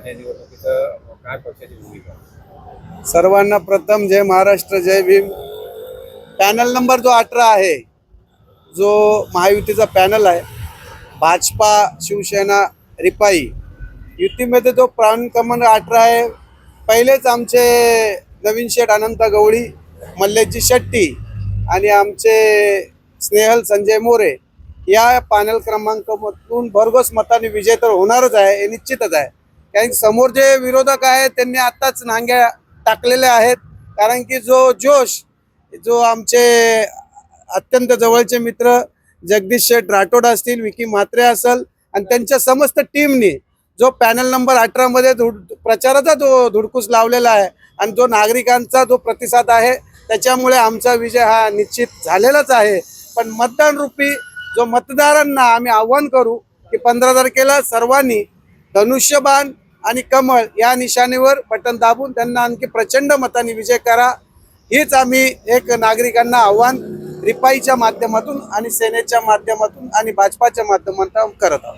या निवडणुकीचं काय पक्षाची भूमिका? सर्वांना प्रथम जय महाराष्ट्र जय भीम। पॅनल नंबर जो 18 आहे, जो महायुतीचा पॅनल आहे, भाजपा शिवसेना रिपाई युतीमध्ये जो प्राण क्रमांक 18 आहे, पहिलेच आमचे नवीन शेठ अनंत गवळी, मल्लेशजी शेट्टी आणि आमचे स्नेहल संजय मोरे या पॅनल क्रमांकामधून भरघोस मताने विजय तर होणारच आहे, हे निश्चितच आहे। कारण समोर जे विरोधक आहेत त्यांनी आत्ताच नांग्या टाकलेल्या आहेत। कारण की जो जोश जो आमचे अत्यंत जवळचे मित्र जगदीश शेठ राठोड असतील, विकी म्हात्रे असेल आणि त्यांच्या समस्त टीमनी जो पॅनल नंबर 18 मध्ये प्रचाराचा जो धुडकूस लावलेला आहे आणि जो नागरिकांचा जो प्रतिसाद आहे, त्याच्यामुळे आमचा विजय हा निश्चित झालेलाच आहे। पण मतदान रूपी जो मतदारांना आम्ही आव्हान करू की 15 तारखेला सर्वांनी धनुष्यबाण आणि कमळ या निशाणीवर बटन दाबून त्यांना आणखी प्रचंड मताने विजय करा, हीच आम्ही एक नागरिकांना आव्हान रिपाईच्या माध्यमातून आणि सेनेच्या माध्यमातून आणि भाजपाच्या माध्यमातून करत आहोत।